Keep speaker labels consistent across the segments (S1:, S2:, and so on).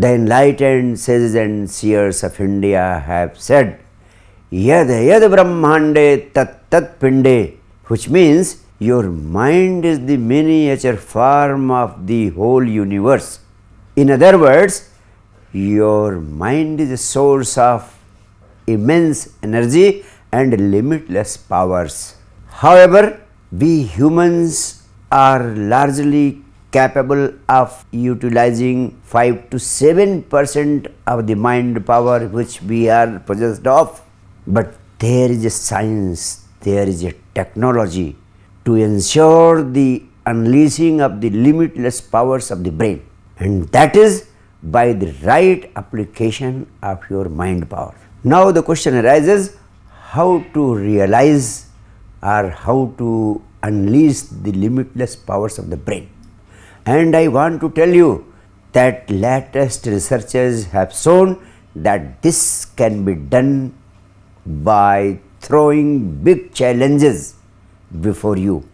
S1: The enlightened sages and seers of India have said, Yad yad brahmande tat tat pinde, which means your mind is the miniature form of the whole universe. In other words, your mind is a source of immense energy and limitless powers. However, we humans are largely capable of utilizing 5 to 7% of the mind power which we are possessed of. But there is a science, there is a technology to ensure the unleashing of the limitless powers of the brain, and that is by the right application of your mind power. Now the question arises, how to realize or how to unleash the limitless powers of the brain. And I want to tell you that latest researchers have shown that this can be done by throwing big challenges before you.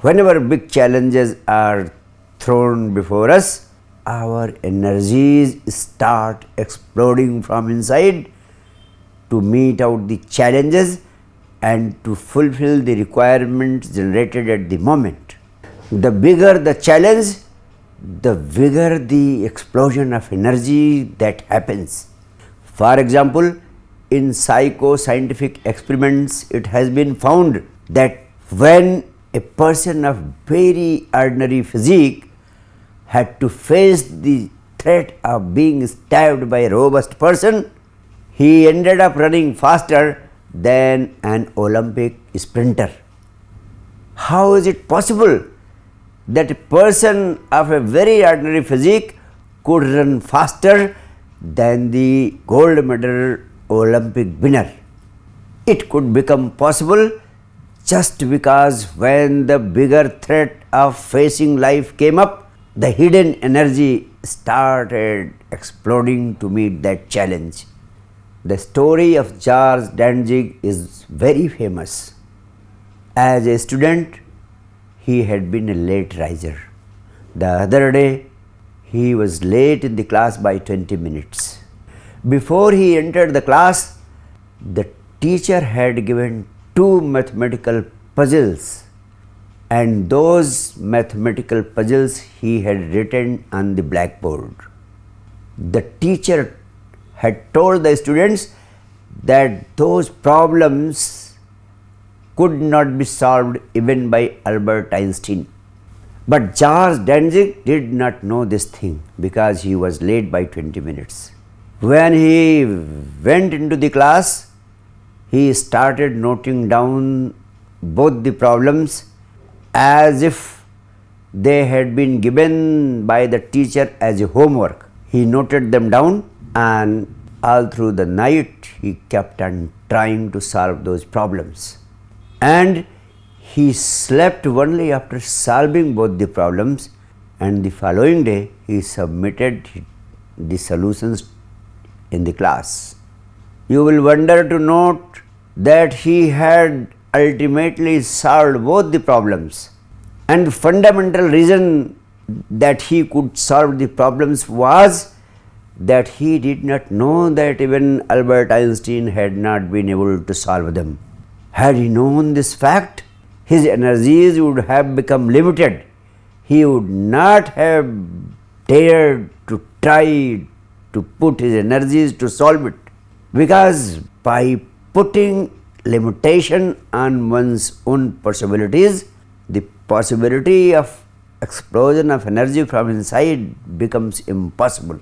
S1: Whenever big challenges are thrown before us, our energies start exploding from inside to meet out the challenges and to fulfill the requirements generated at the moment. The bigger the challenge, the bigger the explosion of energy that happens. For example, in psychoscientific experiments, it has been found that when a person of very ordinary physique had to face the threat of being stabbed by a robust person, he ended up running faster than an Olympic sprinter. How is it possible that a person of a very ordinary physique could run faster than the gold medal Olympic winner? It could become possible just because when the bigger threat of facing life came up, the hidden energy started exploding to meet that challenge. The story of Charles Danzig is very famous. As a student, he had been a late riser. The other day, he was late in the class by 20 minutes. Before he entered the class, the teacher had given 2 mathematical puzzles, and those mathematical puzzles he had written on the blackboard. The teacher had told the students that those problems could not be solved even by Albert Einstein. But Charles Danzig did not know this thing because he was late by 20 minutes. When he went into the class, he started noting down both the problems as if they had been given by the teacher as a homework. He noted them down, and all through the night he kept on trying to solve those problems. And he slept only after solving both the problems, and the following day he submitted the solutions in the class. You will wonder to note that he had ultimately solved both the problems, and the fundamental reason that he could solve the problems was that he did not know that even Albert Einstein had not been able to solve them. Had he known this fact, his energies would have become limited. He would not have dared to try to put his energies to solve it, because by putting limitation on one's own possibilities, the possibility of explosion of energy from inside becomes impossible.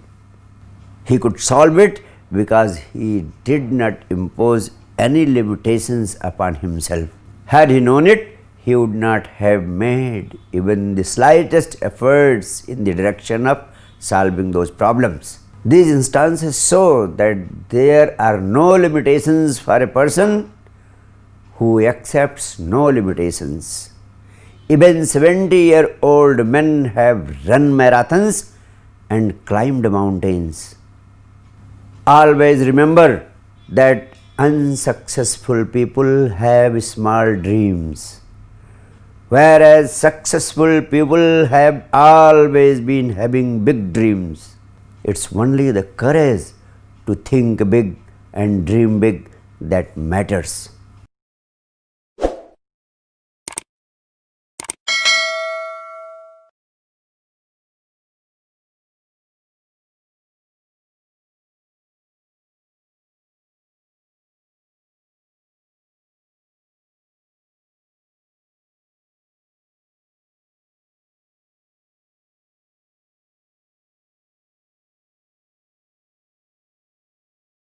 S1: He could solve it because he did not impose any limitations upon himself. Had he known it, he would not have made even the slightest efforts in the direction of solving those problems. These instances show that there are no limitations for a person who accepts no limitations. Even 70-year-old men have run marathons and climbed mountains. Always remember that unsuccessful people have small dreams, whereas successful people have always been having big dreams. It's only the courage to think big and dream big that matters.